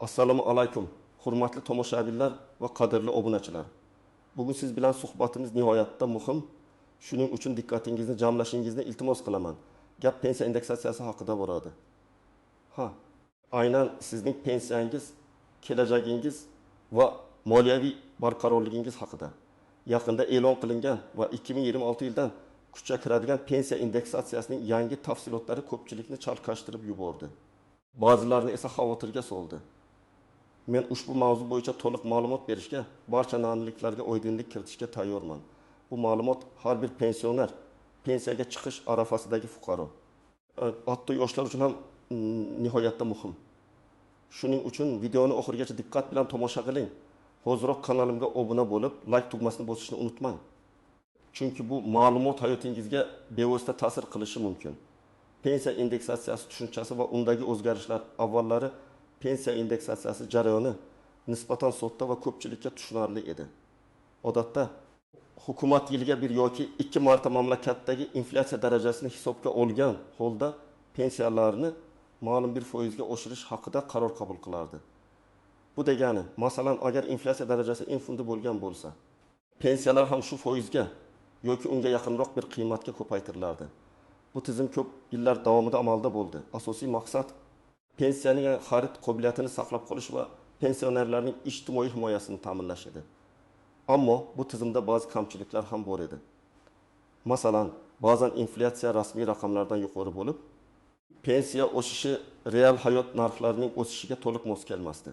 Assalomu alaykum, hurmatli tomoshabinlar va qadrli obunachilar. Bugun siz bilan suhbatimiz nihoyatda muhim. Shuning uchun diqqatingizni jamlashingizni iltimos qilaman. Gap pensiya indeksatsiyasi haqida boradi. Aynan sizning pensiyangiz, kelajagingiz va moliyaviy barqarorligingiz haqida. Yaqinda e'lon qilingan va 2026 yildan kuchga kiradigan pensiya indeksatsiyasining yangi tafsilotlari ko'pchilikni chalkashtirib yubordi. Ba'zilarini esa xavotirga soldi. Men ushbu mavzu bo'yicha to'liq ma'lumot berishga, barcha noaniqliklarga oydinlik kiritishga tayyorman. Bu ma'lumot har bir pensioner, pensiyaga chiqish arafasidagi fuqaro, hatto yoshlar uchun ham nihoyatda muhim. Shuning uchun videoni oxirigacha diqqat bilan tomosha qiling. Hoziroq kanalimga obuna bo'lib, like tugmasini bosishni unutmang. Chunki bu ma'lumot hayotingizga bevosita ta'sir qilishi mumkin. Pensiya indeksatsiyasi tushunchasi va undagi o'zgarishlar avvallari pensiya indeksatsiyasi jarayoni nisbatan sodda va ko'pchilikka tushunarli edi. Odatda hukumat yiliga bir yoki 2 marta mamlakatdagi inflyatsiya darajasini hisobga olgan holda pensiyalarni ma'lum bir foizga oshirish haqida qaror qabul qilardi. Bu degani, masalan, agar inflyatsiya darajasi eng fundi bo'lgan bo'lsa, pensiyalar ham shu foizga yoki unga yaqinroq bir qiymatga ko'paytirilardi. Bu tizim ko'p yillar davomida amalda bo'ldi. Asosiy maqsad pensiyaning xarid qobiliyatini saqlab qolish va pensionerlarning ijtimoiy himoyasini ta'minlash edi. Ammo bu tizimda ba'zi kamchiliklar ham bor edi. Masalan, ba'zan inflyatsiya rasmiy raqamlardan yuqori bo'lib, pensiya o'sishi real hayot narxlarining o'sishiga to'liq mos kelmasdi.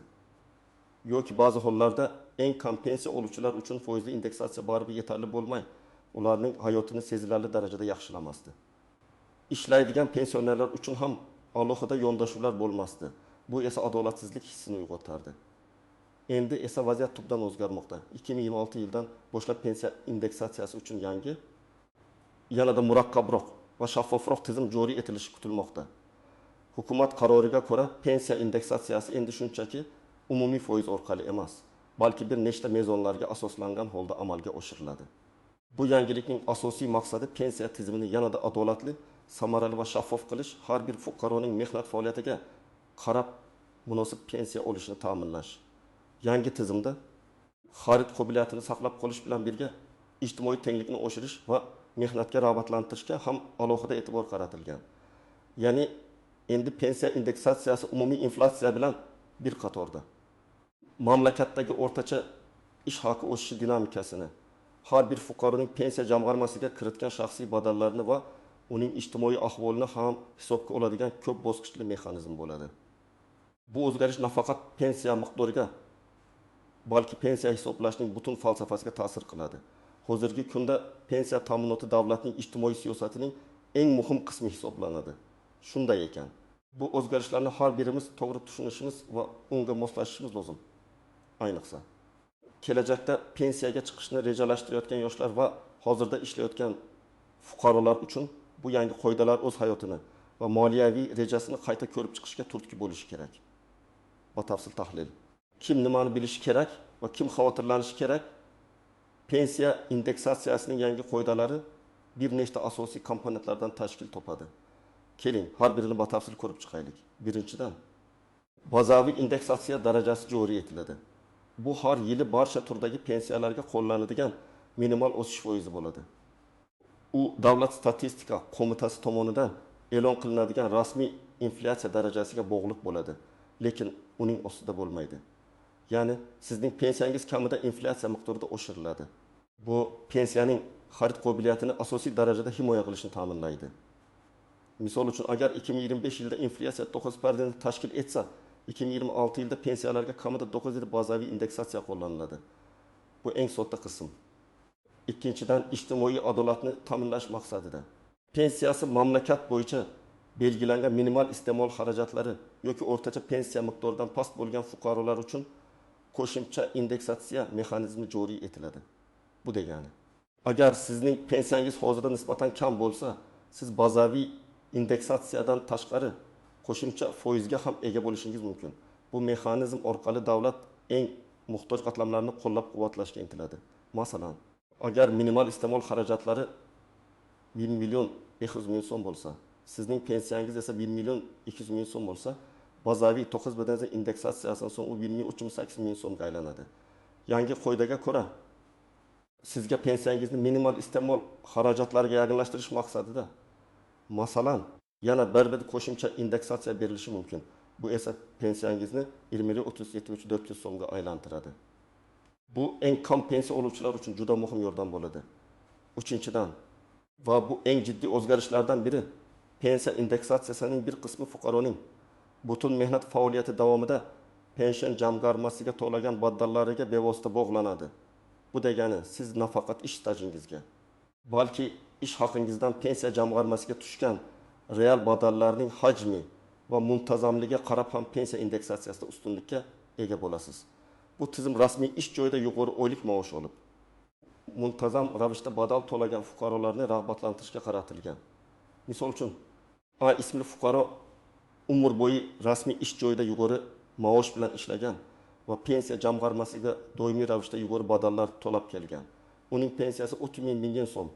Yoki ba'zi hollarda eng kam pensiya oluvchilar uchun foizli indeksatsiya baribir yetarli bo'lmay, ularning hayotini sezilarli darajada yaxshilamasdi. Ishlaydigan pensionerlar uchun ham alohida yondashuvlar bo'lmasdi. Bu esa adolatsizlik hissini uyg'otardi. Endi esa vaziyat tubdan o'zgarmoqda. 2026 yildan boshlab pensiya indeksatsiyasi uchun yangi, yanada murakkabroq va shaffofroq tizim joriy etilishi kutilmoqda. Hukumat qaroriga ko'ra pensiya indeksatsiyasi endi shunchaki umumiy foiz orqali emas, balki bir nechta mezonlarga asoslangan holda amalga oshiriladi. Bu yangilikning asosiy maqsadi pensiya tizimini yanada adolatli, samarali va shaffof qilish, har bir fuqaroning mehnat faoliyatiga qarab munosib pensiya olishini ta'minlash. Yangi tizimda xarid qobiliyatini saqlab qolish bilan birga ijtimoiy tenglikni oshirish va mehnatga rag'batlantirishga ham alohida e'tibor qaratilgan. Ya'ni endi pensiya indeksatsiyasi umumiy inflyatsiya bilan bir qatorda. Mamlakatdagi o'rtacha ish haqi o'sishi dinamikasini, har bir fuqaroning pensiya jamg'armasiga kiritgan shaxsiy badallarni va uning ijtimoiy ahvolini ham hisobga oladigan ko'p bosqichli mexanizm bo'ladi. Bu o'zgarish nafaqat pensiya miqdoriga, balki pensiya hisoblashning butun falsafasiga ta'sir qiladi. Hozirgi kunda pensiya ta'minoti davlatning ijtimoiy siyosatining eng muhim qismi hisoblanadi. Shunday ekan, bu o'zgarishlarni har birimiz to'g'ri tushunishimiz va unga moslashishimiz lozim. Ayniqsa kelajakda pensiyaga chiqishni rejalashtirayotgan yoshlar va hozirda ishlayotgan fuqarolar uchun bu yangi qoidalar o'z hayotini va moliyaviy rejasini qayta ko'rib chiqishga turtki bo'lishi kerak. Batafsil tahlil. Kim nimani bilishi kerak va kim xavotirlanishi kerak? Pensiya indeksatsiyasining yangi qoidalari bir nechta asosiy komponentlardan tashkil topadi. Keling, har birini batafsil ko'rib chiqaylik. Birinchidan, bazaviy indeksatsiya darajasi joriy etiladi. Bu har yili barcha turdagi pensiyalarga qo'llanadigan minimal o'sish foizi bo'ladi. U Davlat statistika qo'mitasi tomonidan e'lon qilinadigan rasmiy inflyatsiya darajasiga bog'liq bo'ladi, lekin uning ostida bo'lmaydi. Ya'ni sizning pensiyangiz kamida inflyatsiya miqdorida oshiriladi. Bu pensiyaning xarid qobiliyatini asosiy darajada himoya qilishni ta'minlaydi. Misol uchun, agar 2025 yilda inflyatsiya 9% tashkil etsa, 2026 yilda pensiyalarga kamida 9 bazaviy indeksatsiya qo'llaniladi. Bu eng sodda qism. Ikkinchidan, ijtimoiy adolatni ta'minlash maqsadida pensiyasi mamlakat bo'yicha belgilangan minimal iste'mol xarajatlari yoki o'rtacha pensiya miqdoridan past bo'lgan fuqarolar uchun qo'shimcha indeksatsiya mexanizmi joriy etiladi. Bu degani, agar sizning pensiyangiz hozirda nisbatan kam bo'lsa, siz bazaviy indeksatsiyadan tashqari qo'shimcha foizga ham ega bo'lishingiz mumkin. Bu mexanizm orqali davlat eng muhtoj qatlamlarni qo'llab-quvvatlashga intiladi. Masalan, agar minimal iste'mol xarajatlari 1 million 500 ming so'm bo'lsa, sizning pensiyangiz esa 1 million 200 ming so'm bo'lsa, bazaviy 9 badanza indeksatsiyasidan so'ng u 1,38 ming so'mga aylanadi. Yangi qoidaga ko'ra sizga pensiyangizni minimal iste'mol xarajatlariga yaqinlashtirish maqsadida masalan yana bir qo'shimcha indeksatsiya berilishi mumkin. Bu esa pensiyangizni 20-30-73-400 so'mga aylantiradi. Bu eng kam pensiya oluvchilar uchun juda muhim yordam bo'ladi. Uchinchidan va bu eng jiddiy o'zgarishlardan biri, pensiya indeksatsiyasining bir qismi fuqaroning butun mehnat faoliyati davomida pensiya jamg'armasiga to'lagan badallariga bevosita bog'lanadi. Bu degani siz nafaqat ish stajingizga, balki ish haqingizdan pensiya jamg'armasiga tushgan real badallarning hajmi va muntazamligiga qarab ham pensiya indeksatsiyasida ustunlikka ega bo'lasiz. Bu tizim rasmiy ish joyida yuqori oylik maosh olib, muntazam ravishda badal to'lagan fuqarolarni rag'batlantirishga qaratilgan. Misol uchun, A ismli fuqaro umr bo'yi rasmiy ish joyida yuqori maosh bilan ishlagan va pensiya jamg'armasiga doimiy ravishda yuqori badallar to'lab kelgan. Uning pensiyasi 30 ming so'm.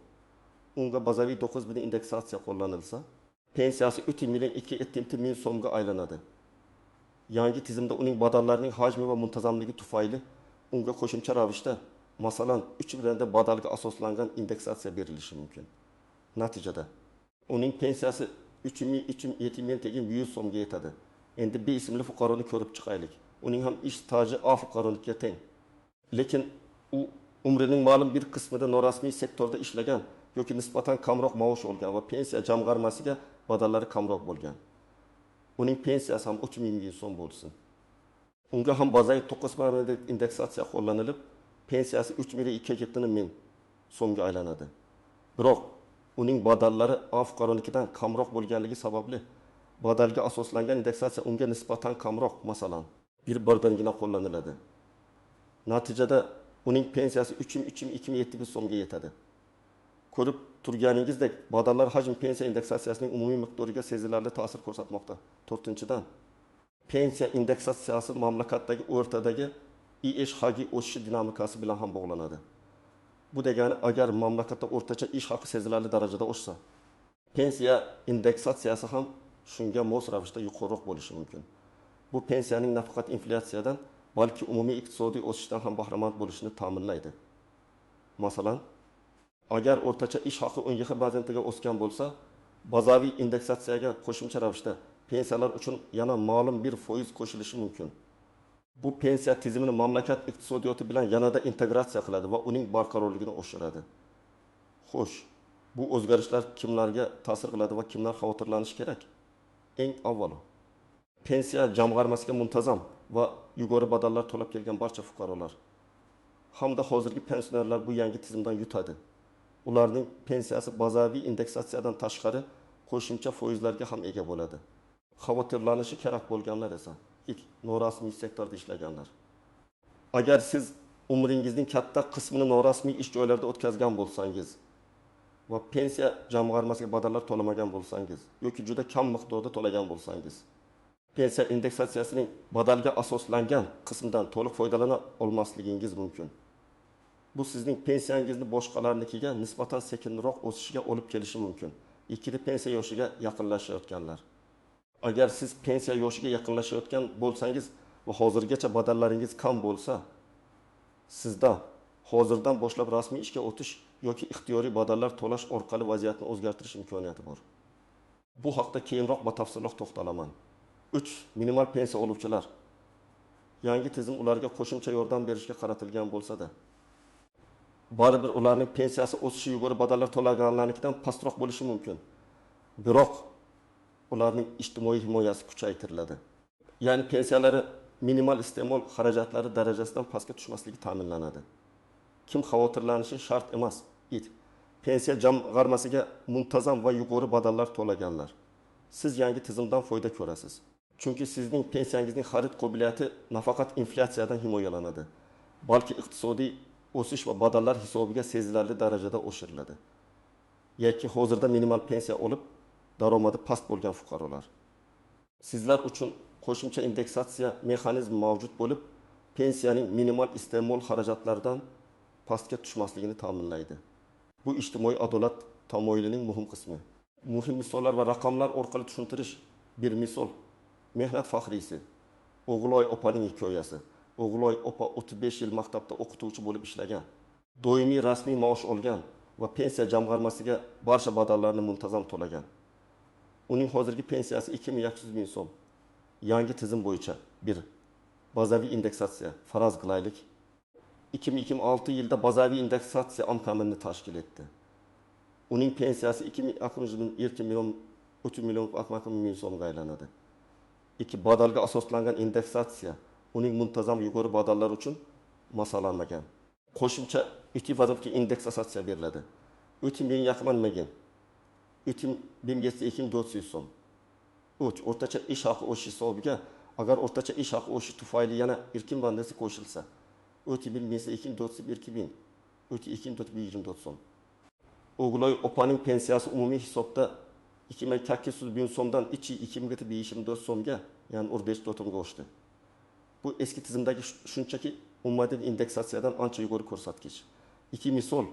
Unga bazaviy 9 bin indeksatsiya qo'llanilsa, pensiyasi 3 million 2 ming so'mga aylanadi. Yangi tizimda uning badallarining hajmi va muntazamligi tufayli unga qo'shimcha ravishda, masalan, 3 birenda badalga asoslangan indeksatsiya berilishi mumkin. Natijada uning pensiyasi 3 ming 100 so'mga yetadi. Endi B ismli fuqaroni ko'rib chiqaylik. Uning ham ish staji A fuqaronikiga teng. Lekin u umrining ma'lum bir qismida norasmiy sektorda ishlagan yoki nisbatan kamroq maosh olgan va pensiya jamg'armasiga badallari kamroq bo'lgan. Uning pensiyasi ham 3 ming so'm bo'lsin. Unga ham bazaviy 9 barobar indeksatsiya qo'llanilib, pensiyasi 3 million 270 ming so'mga aylanadi. Biroq uning badallari A fuqaronikidan kamroq bo'lganligi sababli badalga asoslangan indeksatsiya unga nisbatan kamroq, masalan, bir bardangina qo'llaniladi. Natijada uning pensiyasi 3,270 so'mga yetadi. Ko'rib turganingizdek, badallar hajm pensiya indeksatsiyasining umumiy miqdoriga sezilarli ta'sir ko'rsatmoqda. 4-dan, pensiya indeksatsiyasi mamlakatdagi o'rtadagi ISHG o'sishi dinamikasi bilan ham bog'lanadi. Bu degani, agar mamlakatda o'rtacha ish haqi sezilarli darajada oshsa, pensiya indeksatsiyasi ham shunga mos ravishda yuqoriroq bo'lishi mumkin. Bu pensiyaning nafaqat inflyatsiyadan, balki umumiy iqtisodiy o'sishdan ham bahramand bo'lishini ta'minlaydi. Masalan, agar o'rtacha ish haqi 10% ga o'sgan bo'lsa, bazaviy indeksatsiyaga qo'shimcha ravishda pensiyalar uchun yana ma'lum bir foiz qo'shilishi mumkin. Bu pensiya tizimini mamlakat iqtisodiyoti bilan yanada integratsiya qiladi va uning barqarorligini oshiradi. Xo'sh, bu o'zgarishlar kimlarga ta'sir qiladi va kimlar xavotirlanishi kerak? Eng avvalo, pensiya jamg'armasiga muntazam va yuqori badallar to'lab kelgan barcha fuqarolar hamda hozirgi pensionerlar bu yangi tizimdan yutadi. Ularning pensiyasi bazaviy indeksatsiyadan tashqari qo'shimcha foizlarga ham ega bo'ladi. Xavotirlanishi kerak bo'lganlar esa ilk norasmiy sektorda ishlaganlar. Agar siz umringizning katta qismini norasmiy ish joylarida o'tkazgan bo'lsangiz va pensiya jamg'armasiga badallar to'lamagan bo'lsangiz yoki juda kam miqdorda to'lagan bo'lsangiz, pensiya indeksatsiyasining badalga asoslangan qismidan to'liq foydalana olmasligingiz mumkin. Bu sizning pensiyangizni boshqalarnikiga nisbatan sekinroq o'sishiga olib kelishi mumkin. Ikkili pensiya yoshiga yaqinlashayotganlar. Agar siz pensiya yoshiga yaqinlashayotgan bo'lsangiz va hozirgacha badallaringiz kam bo'lsa, sizda hozirdan boshlab rasmiy ishga o'tish yoki ixtiyoriy badallar to'lash orqali vaziyatni o'zgartirish imkoniyati bor. Bu haqda keyinroq batafsilroq to'xtalaman. 3. Minimal pensiya oluvchilar. Yangi tizim ularga qo'shimcha yordam berishga qaratilgan bo'lsa-da, baribir ularning pensiyasi o'sishi yuqori badallar to'laganlarnikidan pastroq bo'lishi mumkin. Biroq ularning ijtimoiy himoyasi kuchaytiriladi. Ya'ni pensiyalari minimal iste'mol xarajatlari darajasidan pastga tushmasligi ta'minlanadi. Kim xavotirlanishi shart emas. Pensiya jamg'armasiga muntazam va yuqori badallar to'laganlar. Siz yangi tizimdan foyda ko'rasiz. Chunki sizning pensiyangizning xarid qobiliyati nafaqat inflyatsiyadan himoyalanadi, balki iqtisodiy o'sish va badallar hisobiga sezilarli darajada oshiriladi. Yoki hozirda minimal pensiya olib, daromadi past bo'lgan fuqarolar. Sizlar uchun qo'shimcha indeksatsiya mexanizmi mavjud bo'lib, pensiyaning minimal iste'mol xarajatlaridan pastga tushmasligini ta'minlaydi. Bu ijtimoiy adolat tamoyilining muhim qismi. Muhim misollar va raqamlar orqali tushuntirish. Bir misol. mehnat faxriysi O'g'iloy opaning hikoyasi. O'g'iloy opa 35 yil maktabda o'qituvchi bo'lib ishlagan. Doimiy rasmiy maosh olgan va pensiya jamg'armasiga barcha badallarni muntazam to'lagan. Uning hozirgi pensiyasi 2100 ming so'm. Yangi tizim bo'yicha bir bazaviy indeksatsiya faraz qilaylik. 2026 yilda bazaviy indeksatsiya amkaminni tashkil etdi. Uning pensiyasi 2 million 3 million ming so'mga aylanadi. 2 badalga asoslangan indeksatsiya uning muntazam yuqori badallar uchun masalanmagan. Qo'shimcha 2 badalga indeksatsiya beriladi. 3 ming yaqin megin. 3400 so'm. 3 o'rtacha ish haqi o'shi hisobiga agar o'rtacha ish haqi o'shi tufayli yana erkin bandasi qo'shilsa 3400 so'm. O'g'iloy opaning pensiyasi umumiy hisobda 2800 ming so'mdan 2224 so'mga, ya'ni 5.4ga oshdi. Bu eski tizimdagi shunchaki umumdagi indeksatsiyadan ancha yuqori ko'rsatkich. 2 misol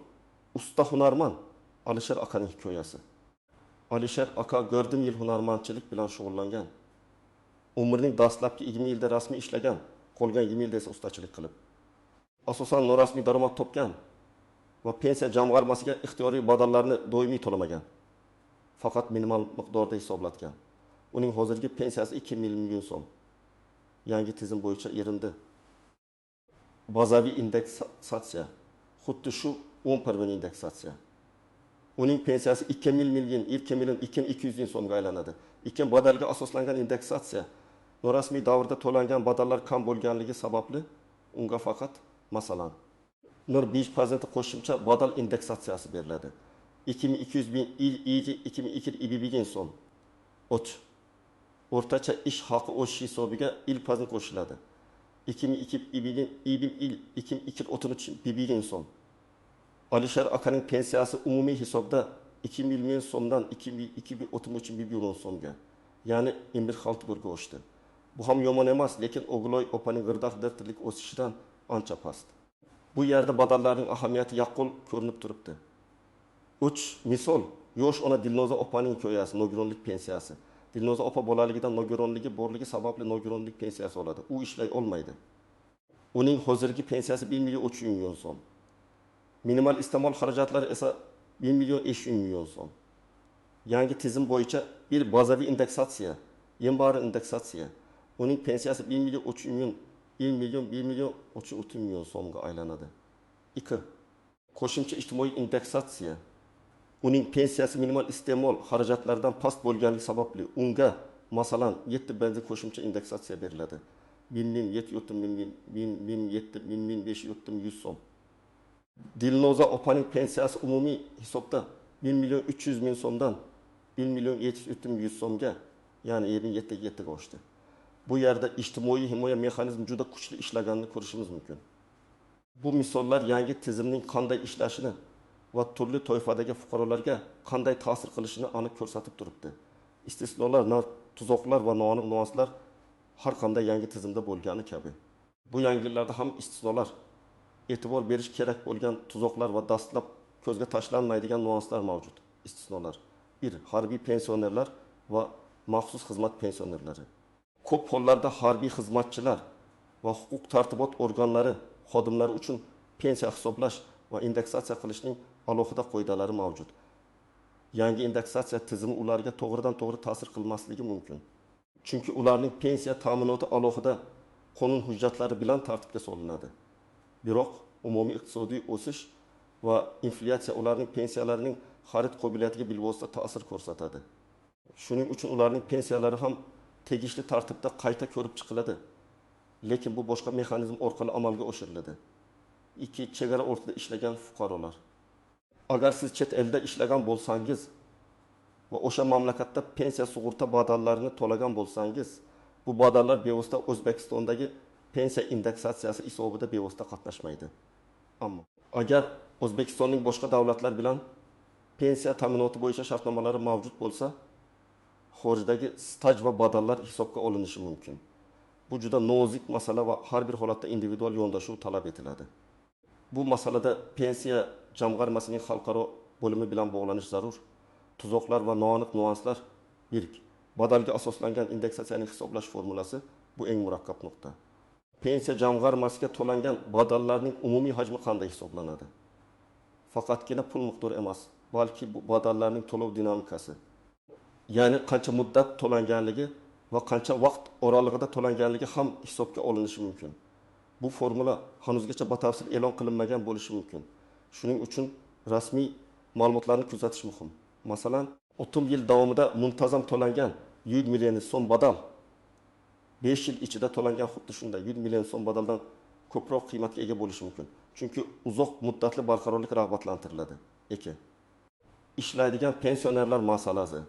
usta hunarmand Alisher akaning hikoyasi. Alisher aka gördüm yil hunarmandchilik bilan shug'ullangan. Umrining dastlabki 20 yilda rasmiy ishlagan, qolgan 20 yilda esa ustachilik qilib. Asosan norasmiy daromad topgan va pensiya jamg'armasiga ixtiyoriy badallarni doimiy to'lamagan. Faqat minimal miqdorda hisoblatgan. Uning hozirgi pensiyasi 2 million so'm. Yangi tizim bo'yicha erindi. Bazaviy indeksatsiya xuddi shu 11 indeksatsiya. Uning pensiyasi 2 million 200 ming so'mga aylanadi. Ikkin badalga asoslangan indeksatsiya norasmiy davrda to'langan badallar kam bo'lganligi sababli unga faqat masalan 5% qo'shimcha badal indeksatsiyasi beriladi. 2200 ming 2200 so'm. O'rtacha ish haqi o'sishi hisobiga 1% qo'shiladi. 2233 so'm. Alisher akaning pensiyasi umumiy hisobda 2 million so'mdan 2233 million so'mga, ya'ni 1.6 ga oshdi. Bu ham yomon emas, lekin O'g'iloy opaning g'irdaq-dirtirlik o'sishidan ancha past. Bu yerda badallarning ahamiyati yaqqol ko'rinib turibdi. 3 misol yosh ona Dilnoza opaning hikoyasi, nogironlik pensiyasi. Dilnoza opa bolaligidan nogironligi borligi sababli nogironlik pensiyasi oladi. U ishlay olmaydi. Uning hozirgi pensiyasi 1 million 300 ming so'm. Minimal iste'mol xarajatlari esa 1 million 500 ming so'm. Yangi tizim bo'yicha bir bazaviy indeksatsiya, eng bari indeksatsiya. Uning pensiyasi 1 million 300 ming 1 million 330 ming so'mga aylanadi. 2. Qo'shimcha ijtimoiy indeksatsiya. Uning pensiyasi minimal iste'mol xarajatlaridan past bo'lganligi sababli unga masalan 7% qo'shimcha indeksatsiya beriladi. 1700 so'm. Dilnoza opaning pensiyasi umumiy hisobda 1 million 300 ming so'mdan 1 million 700 so'mga, ya'ni 27 ga oshdi. Bu yerda ijtimoiy himoya mexanizmi juda kuchli ishlaganini ko'rishimiz mumkin. Bu misollar yangi tizimning qanday ishlashini va turli toifadagi fuqarolarga qanday ta'sir qilishini aniq ko'rsatib turibdi. Istisnolar, tuzoqlar va noaniq nuanslar har qanday yangi tizimda bo'lgani kabi. Bu yangiliklarda ham istisnolar, e'tibor berish kerak bo'lgan tuzoqlar va dastlab ko'zga tashlanmaydigan nuanslar mavjud. Istisnolar. 1. Harbiy pensionerlar va maxsus xizmat pensionerlari. Ko'p hollarda harbiy xizmatchilar va huquq tartibot organlari xodimlari uchun pensiya hisoblash va indeksatsiya qilishning alohida qoidalari mavjud. Yangi indeksatsiya tizimi ularga to'g'ridan-to'g'ri ta'sir qilmasligi mumkin. Chunki ularning pensiya ta'minoti alohida qonun hujjatlari bilan tartibga solinadi. Biroq umumiy iqtisodiy o'sish va inflyatsiya ularning pensiyalarining xarid qobiliyatiga bilvosita ta'sir ko'rsatadi. Shuning uchun ularning pensiyalari ham tegishli tartibda qayta ko'rib chiqiladi. Lekin bu boshqa mexanizm orqali amalga oshiriladi. 2. Chegara o'rtida ishlagan fuqarolar. Agar siz chet elda ishlagan bo'lsangiz va o'sha mamlakatda pensiya sug'urta badallarini to'lagan bo'lsangiz, bu badallar bevosita O'zbekistondagi pensiya indeksatsiyasi hisobida bevosita qatnashmaydi. Ammo agar O'zbekistonning boshqa davlatlar bilan pensiya ta'minoti bo'yicha shartnomalari mavjud bo'lsa, xorijdagi staj va badallar hisobga olinishi mumkin. Bu juda nozik masala va har bir holatda individual yondashuv talab etiladi. Bu masalada pensiya jamg'armasining xalqaro bo'limi bilan bog'lanish zarur. Tuzoqlar va noaniq nuanslar. 1. badalga asoslangan indeksatsiyaning hisoblash formulasi bu eng murakkab nuqta. Pensiya jamg'armasiga to'langan badallarning umumiy hajmi qanday hisoblanadi? Faqatgina pul miqdori emas, balki bu badallarning to'lov dinamikasi. Ya'ni qancha muddat to'langanligi va qancha vaqt oralig'ida to'langanligi ham hisobga olinishi mumkin. Bu formula hanuzgacha batafsil e'lon qilinmagan bo'lishi mumkin. Shuning uchun rasmiy ma'lumotlarni kuzatish muhim. Masalan, 30 yil davomida muntazam to'langan 100 million so'm badal 5 yil ichida to'langan xuddi shunday 100 million so'm badaldan ko'proq qiymatga ega bo'lishi mumkin. Chunki uzoq muddatli barqarorlik rag'batlantiriladi. 2. Ishlaydigan pensionerlar masalasi.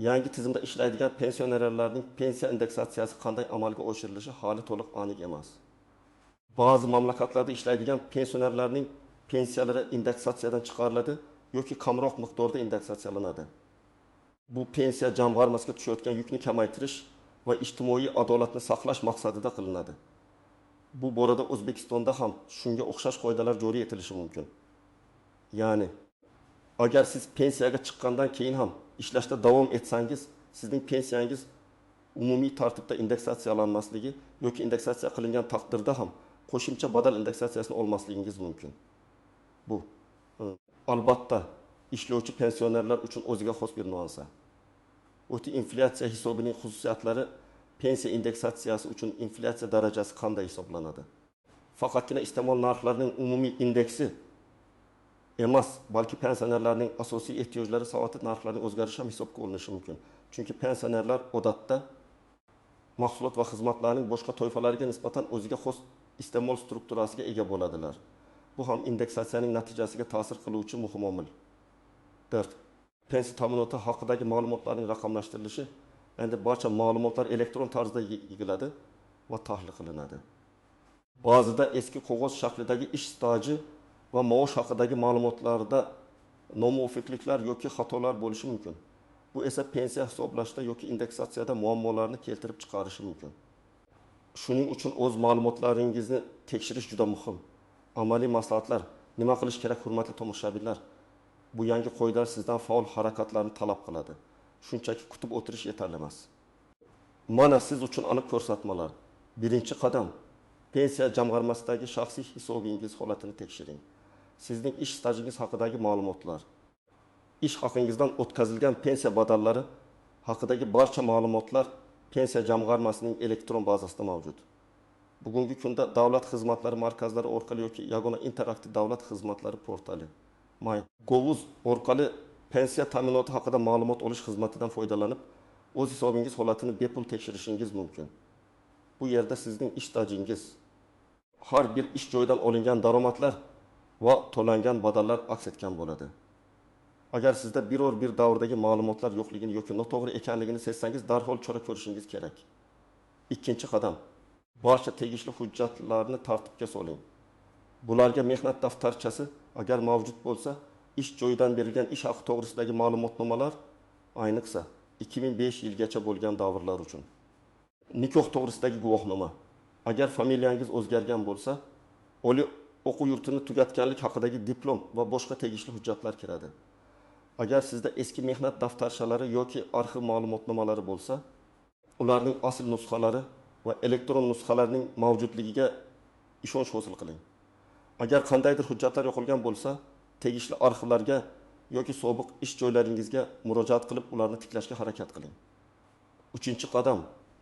Yangi tizimda ishlaydigan pensionerlarning pensiya indeksatsiyasi qanday amalga oshirilishi hali to'liq aniq emas. Ba'zi mamlakatlarda ishlaydigan pensionerlarning pensiyalari indeksatsiyadan chiqariladi yoki kamroq miqdorda indeksatsiyalanadi. Bu pensiya jamg'armasiga tushayotgan yukni kamaytirish va ijtimoiy adolatni saqlash maqsadida qilinadi. Bu borada O'zbekistonda ham shunga o'xshash qoidalar joriy etilishi mumkin. Ya'ni, agar siz pensiyaga chiqqandan keyin ham ishlashda davom etsangiz, sizning pensiyangiz umumiy tartibda indeksatsiyalanmasligi yoki indeksatsiya qilingan taqdirda ham qo'shimcha badal indeksatsiyasini olmasligingiz mumkin. Bu albatta ishlovchi pensionerlar uchun o'ziga xos bir nuansa. O'ti inflyatsiya hisobining xususiyatlari pensiya indeksatsiyasi uchun inflyatsiya darajasi qanday hisoblanadi? Faqatgina iste'mol narxlarining umumiy indeksi emas, balki pensionerlarning asosiy ehtiyojlari soati narxlarining o'zgarishi ham hisobga olinishi mumkin. Chunki pensionerlar odatda mahsulot va xizmatlarning boshqa toifalarga nisbatan o'ziga xos iste'mol strukturasiga ega bo'ladilar. Bu ham indeksatsiyaning natijasiga ta'sir qiluvchi muhim omil. 4. Pensiya ta'minoti haqidagi ma'lumotlarning raqamlashtirilishi. Endi barcha ma'lumotlar elektron tarzda yig'iladi va tahlil qilinadi. Ba'zida eski qog'oz shaklidagi ish staji va maosh haqidagi ma'lumotlarda nomuvofiqliklar yoki xatolar bo'lishi mumkin. Bu esa pensiya hisoblashda yoki indeksatsiyada muammolarni keltirib chiqarishi mumkin. Shuning uchun o'z ma'lumotlaringizni tekshirish juda muhim. Amaliy maslahatlar: nima qilish kerak, hurmatli tomoshabinlar? Bu yangi qoidalar sizdan faol harakatlarni talab qiladi. Shunchaki kutib o'tirish yetarli emas. Mana siz uchun aniq ko'rsatmalar. Birinchi qadam: pensiya jamg'armasidagi shaxsiy hisobingiz holatini tekshiring. Sizning ish stajingiz haqidagi ma'lumotlar, ish haqingizdan o'tkazilgan pensiya badallari haqidagi barcha ma'lumotlar pensiya jamg'armasining elektron bazasida mavjud. Bugungi kunda davlat xizmatlari markazlari orqali yoki yagona interaktiv davlat xizmatlari portali Gov.uz orqali pensiya ta'minoti haqida ma'lumot olish xizmatidan foydalanib, o'z hisobingiz holatini bepul tekshirishingiz mumkin. Bu yerda sizning ish stajingiz, har bir ish joyidan olingan daromadlar va to'langan badallar aks etgan bo'ladi. Agar sizda bir davrdagi ma'lumotlar yo'qligini yoki noto'g'ri ekanligini sezsangiz, darhol chora ko'rishingiz kerak. Ikkinchi qadam: barcha tegishli hujjatlarni tartibga soling. Bularga mehnat daftarchasi agar mavjud bo'lsa, ish joyidan berilgan ish haqi to'g'risidagi ma'lumotnomalar, ayniqsa 2005 yilgacha bo'lgan davrlar uchun. Nikoh to'g'risidagi guvohnoma. Agar familiyangiz o'zgargan bo'lsa, oliy o'quv yurtini tugatganlik haqidagi diplom va boshqa tegishli hujjatlar kiradi. Agar sizda eski mehnat daftarchalari yoki arxiv ma'lumotnomalari bo'lsa, ularning asl nusxalari va elektron nusxalarning mavjudligiga ishonch hosil qiling. Agar qandaydir hujjatlar yo'qolgan bo'lsa, tegishli arxivlarga yoki sobiq ish joylaringizga murojaat qilib, ularni tiklashga harakat qiling. Uchinchi qadam: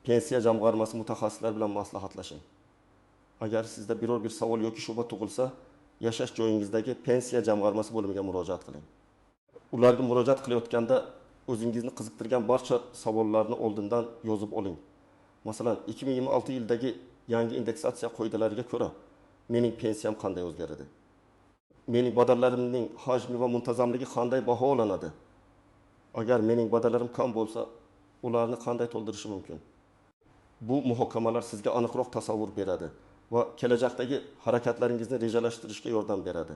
pensiya jamg'armasi mutaxassislari bilan maslahatlashing. Agar sizda biror bir savol yoki shubha tug'ilsa, yashash joyingizdagi pensiya jamg'armasi bo'limiga murojaat qiling. Ularga murojaat qilayotganda o'zingizni qiziqtirgan barcha savollarni oldindan yozib oling. Masalan, 2026 yildagi yangi indeksatsiya qoidalariga ko'ra mening pensiyam qanday o'zgaradi? Mening badallarimning hajmi va muntazamligi qanday baholanadi? Agar mening badallarim kam bo'lsa, ularni qanday to'ldirish mumkin? Bu muhokamalar sizga aniqroq tasavvur beradi va kelajakdagi harakatlaringizni rejalashtirishga yordam beradi.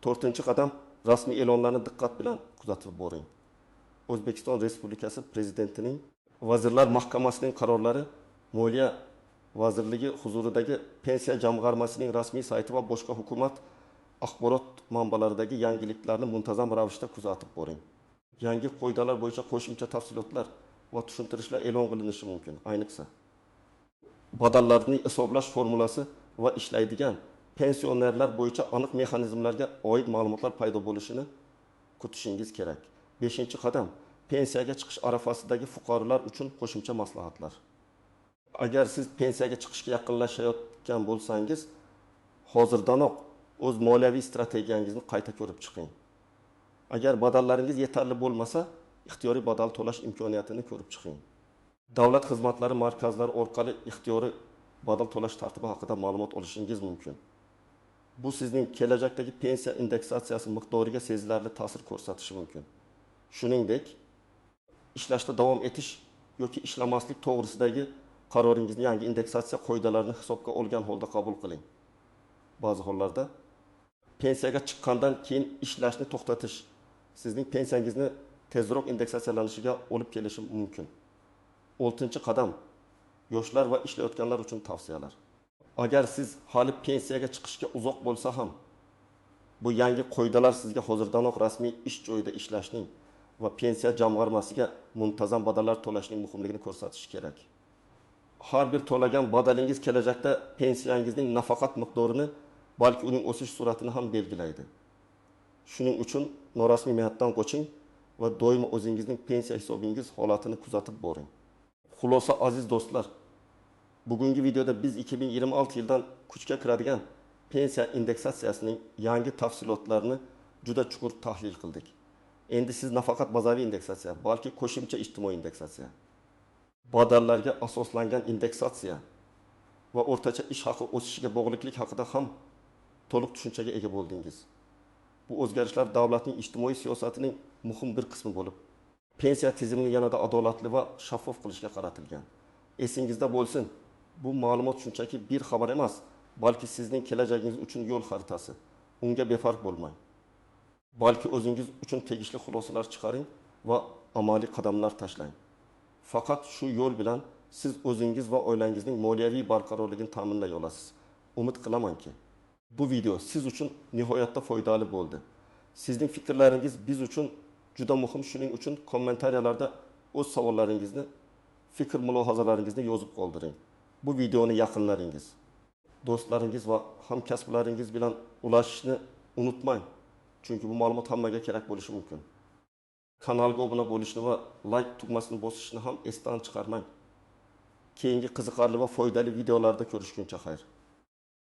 4-qadam: rasmiy e'lonlarni diqqat bilan kuzatib boring. O'zbekiston Respublikasi Prezidentining, Vazirlar Mahkamasining qarorlari, Moliya vazirligi huzuridagi pensiya jamg'armasining rasmiy sayti va boshqa hukumat axborot manbalaridagi yangiliklarni muntazam ravishda kuzatib boring. Yangi qoidalar bo'yicha qo'shimcha tafsilotlar va tushuntirishlar e'lon qilinishi mumkin. Ayniqsa badallarning hisoblash formulasi va ishlaydigan pensionerlar bo'yicha aniq mexanizmlarga oid ma'lumotlar paydo bo'lishini kutishingiz kerak. 5-qadam pensiyaga chiqish arafasidagi fuqarolar uchun qo'shimcha maslahatlar. Agar siz pensiyaga chiqishga yaqinlashayotgan bo'lsangiz, hozirdanoq o'z moliyaviy strategiyangizni qayta ko'rib chiqing. Agar badallaringiz yetarli bo'lmasa, ixtiyoriy badal to'lash imkoniyatini ko'rib chiqing. Davlat xizmatlari markazlari orqali ixtiyoriy badal to'lash tartibi haqida ma'lumot olishingiz mumkin. Bu sizning kelajakdagi pensiya indeksatsiyasi miqdoriga sezilarli ta'sir ko'rsatishi mumkin. Shuningdek, ishlashda davom etish yoki ishlamaslik to'g'risidagi qaroringizni yangi indeksatsiya qoidalarini hisobga olgan holda qabul qiling. Ba'zi hollarda pensiyaga chiqqandan keyin ishlashni to'xtatish sizning pensiyangizni tezroq indeksatsiyalanishiga olib kelishi mumkin. 6-qadam yoshlar va ishlayotganlar uchun tavsiyalar. Agar siz hali pensiyaga chiqishga uzoq bo'lsa ham, bu yangi qoidalar sizga hozirdanoq rasmiy ish joyida ishlashning va pensiya jamg'armasiga muntazam badallar to'lashning muhimligini ko'rsatishi kerak. Har bir to'lagan badalingiz kelajakda pensiyangizning nafaqat miqdorini, balki uning o'sish sur'atini ham belgilaydi. Shuning uchun norasmiy mehnatdan qoching va doimo o'zingizning pensiya hisobingiz holatini kuzatib boring. Xulosa aziz do'stlar, bugungi videoda biz 2026 yildan kuchga kiradigan pensiya indeksatsiyasining yangi tafsilotlarini juda chuqur tahlil qildik. Endi siz nafaqat bazaviy indeksatsiya, balki qo'shimcha ijtimoiy indeksatsiya, badallarga asoslangan indeksatsiya va o'rtacha ish haqi o'sishiga bog'liqlik haqida ham to'liq tushunchaga ega bo'ldingiz. Bu o'zgarishlar davlatning ijtimoiy siyosatining muhim bir qismi bo'lib, pensiya tizimini yanada adolatli va shaffof qilishga qaratilgan. Esingizda bo'lsin, bu ma'lumot shunchaki bir xabar emas, balki sizning kelajagingiz uchun yo'l xaritasi. Unga befarq bo'lmang. Balki o'zingiz uchun tegishli xulosalar chiqaring va amaliy qadamlar tashlang. Faqat shu yo'l bilan siz o'zingiz va oilangizning moliyaviy barqarorligini ta'minlay olasiz. Umid qilamanki, bu video siz uchun nihoyatda foydali bo'ldi. Sizning fikrlaringiz biz uchun juda muhim. Shuning uchun kommentariyalarda o'z savollaringizni, fikr mulohazalaringizni yozib qoldiring. Bu videoni yaqinlaringiz, do'stlaringiz va hamkasblaringiz bilan ulashishni unutmang. Chunki bu ma'lumot hammaga kerak bo'lishi mumkin. Kanalga obuna bo'lishni va like tugmasini bosishni ham esdan chiqarmang. Keyingi qiziqarli va foydali videolarda ko'rishguncha xayr.